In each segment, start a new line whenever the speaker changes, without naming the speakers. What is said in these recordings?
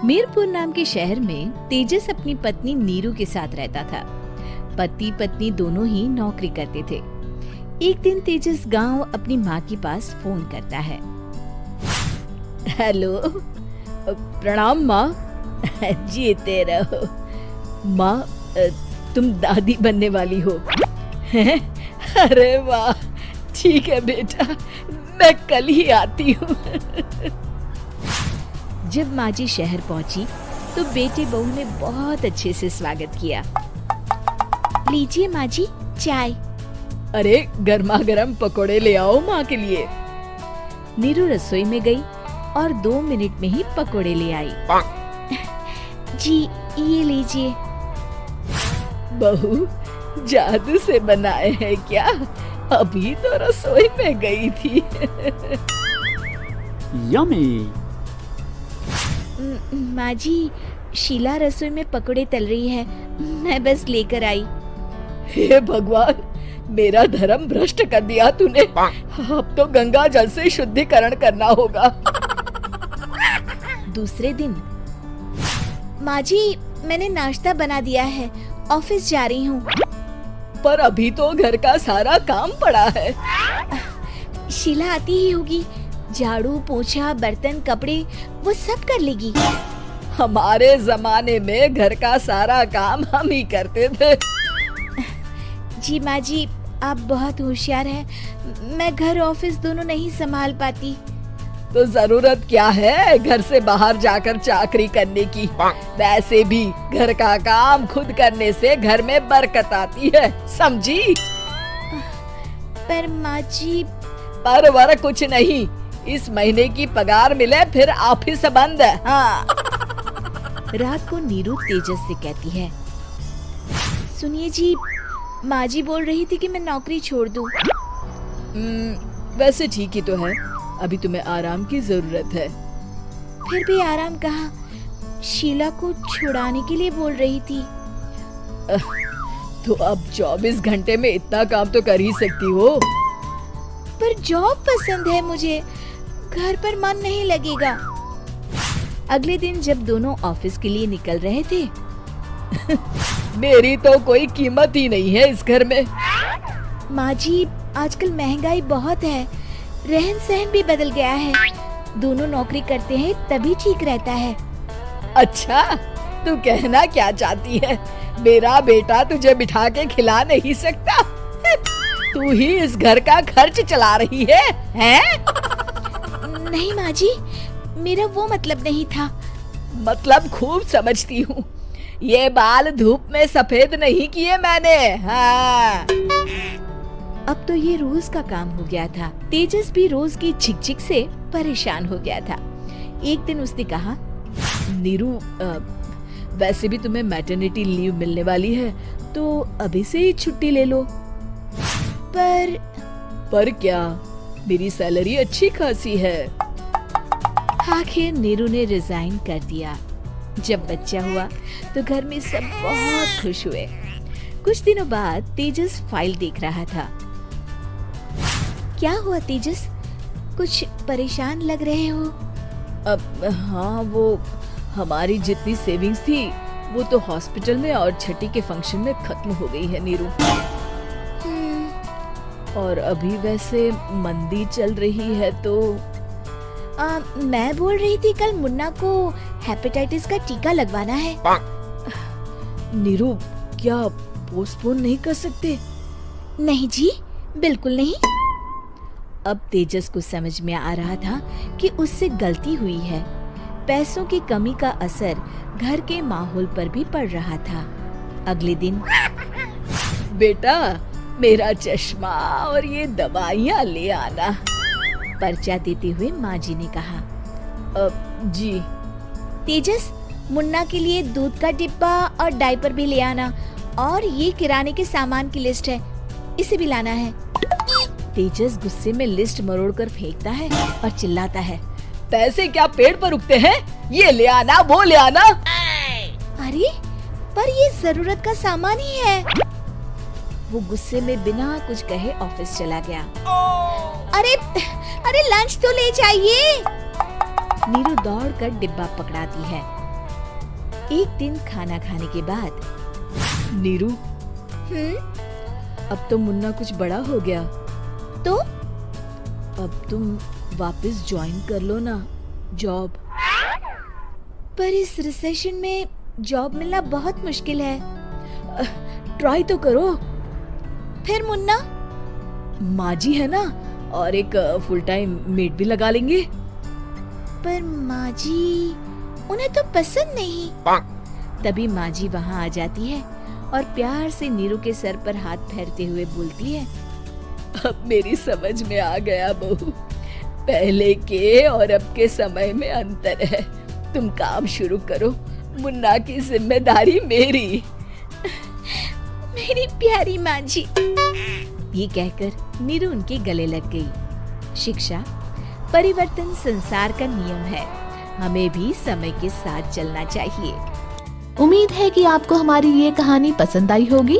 मीरपुर नाम के शहर में तेजस अपनी पत्नी नीरू के साथ रहता था। पति पत्नी दोनों ही नौकरी करते थे। एक दिन तेजस गांव अपनी माँ के पास फोन करता है। हेलो, प्रणाम माँ। जीते रहो माँ, तुम दादी बनने वाली हो। अरे वाह, ठीक है बेटा, मैं कल ही आती हूँ। जब माँ जी शहर पहुंची तो बेटे बहू ने बहुत अच्छे से स्वागत किया। लीजिए माँ जी चाय। अरे गर्मा गर्म पकोड़े ले आओ माँ के लिए। नीरू रसोई में गई और 2 मिनट में ही पकोड़े ले आई। जी ये लीजिए। बहू जादू से बनाए हैं क्या? अभी तो रसोई में गई थी।
यम्मी।
माँ जी, शीला रसोई में पकोड़े तल रही है, मैं बस लेकर आई। हे भगवान, मेरा धर्म भ्रष्ट कर दिया तूने। अब तो गंगा जल से शुद्धिकरण करना होगा। दूसरे दिन, माँ जी मैंने नाश्ता बना दिया है, ऑफिस जा रही हूँ। पर अभी तो घर का सारा काम पड़ा है। शीला आती ही होगी, झाड़ू पोछा बर्तन कपड़े वो सब कर लेगी। हमारे जमाने में घर का सारा काम हम ही करते थे। जी माँ जी, आप बहुत होशियार हैं, मैं घर ऑफिस दोनों नहीं संभाल पाती। तो जरूरत क्या है घर से बाहर जाकर चाकरी करने की? वैसे भी घर का काम खुद करने से घर में बरकत आती है, समझी? पर माँ जी। पर वर कुछ नहीं, इस महीने की पगार मिले फिर ऑफिस बंद है। हाँ। रात को नीरू तेजस से कहती है, सुनिए जी, माँ जी बोल रही थी कि मैं नौकरी छोड़ दूं। वैसे ठीक ही तो है, अभी तुम्हें आराम की जरूरत है। फिर भी आराम कहाँ, शीला को छुड़ाने के लिए बोल रही थी। तो अब 24 घंटे में इतना काम तो कर ही सकती हो। पर जॉब पसंद है मुझे, घर पर मन नहीं लगेगा। अगले दिन जब दोनों ऑफिस के लिए निकल रहे थे, मेरी तो कोई कीमत ही नहीं है इस घर में। माँ जी, आजकल महंगाई बहुत है, रहन सहन भी बदल गया है, दोनों नौकरी करते हैं तभी ठीक रहता है। अच्छा, तू कहना क्या चाहती है? मेरा बेटा तुझे बिठा के खिला नहीं सकता? तू ही इस घर का खर्च चला रही है, हैं? नहीं माँ जी, मेरा वो मतलब नहीं था। मतलब खूब समझती हूँ, ये बाल धूप में सफेद नहीं किए मैंने। हाँ। अब तो ये रोज का काम हो गया था। तेजस भी रोज की झिकझिक से परेशान हो गया था। एक दिन उसने कहा, नीरू, वैसे भी तुम्हें मैटरनिटी लीव मिलने वाली है, तो अभी से ही छुट्टी ले लो। पर क्या, मेरी सैलरी अच्छी खासी है। आखिर नीरू ने रिजाइन कर दिया। जब बच्चा हुआ तो घर में सब बहुत खुश हुए। कुछ दिनों बाद तेजस फाइल देख रहा था। क्या हुआ तेजस, कुछ परेशान लग रहे हो? अब हाँ, वो हमारी जितनी सेविंग्स थी वो तो हॉस्पिटल में और छठी के फंक्शन में खत्म हो गई है नीरू। और अभी वैसे मंदी चल रही है तो मैं बोल रही थी कल मुन्ना को हेपेटाइटिस का टीका लगवाना है। नीरू, क्या पोस्टपोन नहीं कर सकते? नहीं जी, बिल्कुल नहीं। अब तेजस को समझ में आ रहा था कि उससे गलती हुई है। पैसों की कमी का असर घर के माहौल पर भी पड़ रहा था। अगले दिन, बेटा मेरा चश्मा और ये दवाइयाँ ले आना, पर्चा देते हुए माँ जी ने कहा। जी। तेजस, मुन्ना के लिए दूध का डिब्बा और डायपर भी ले आना, और ये किराने के सामान की लिस्ट है, इसे भी लाना है। तेजस गुस्से में लिस्ट मरोड़कर फेंकता है और चिल्लाता है, पैसे क्या पेड़ पर उगते हैं? ये ले आना, वो ले आना। अरे पर ये जरूरत का सामान ही है। वो गुस्से में बिना कुछ कहे ऑफिस चला गया। अरे लंच तो ले जाइए। नीरू दौड़कर डिब्बा पकड़ाती है। एक दिन खाना खाने के बाद, नीरू, अब तो मुन्ना कुछ बड़ा हो गया, तो अब तुम वापस ज्वाइन कर लो ना जॉब। पर इस रिसेशन में जॉब मिलना बहुत मुश्किल है। ट्राई तो करो। फिर मुन्ना, माँ जी है ना, और एक फुल टाइम मेड भी लगा लेंगे। पर माँ जी, उन्हें तो पसंद नहीं। तभी माँ जी वहाँ आ जाती है और प्यार से नीरू के सर पर हाथ फेरते हुए बोलती है, अब मेरी समझ में आ गया बहू, पहले के और अब के समय में अंतर है। तुम काम शुरू करो, मुन्ना की जिम्मेदारी मेरी। मेरी प्यारी माँ जी। ये कहकर नीरू उनके गले लग गई। शिक्षा, परिवर्तन संसार का नियम है, हमें भी समय के साथ चलना चाहिए।
उम्मीद है कि आपको हमारी ये कहानी पसंद आई होगी।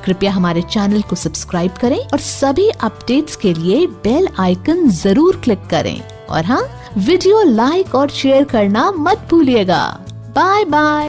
कृपया हमारे चैनल को सब्सक्राइब करें और सभी अपडेट्स के लिए बेल आइकन जरूर क्लिक करें। और हाँ, वीडियो लाइक और शेयर करना मत भूलिएगा। Bye bye.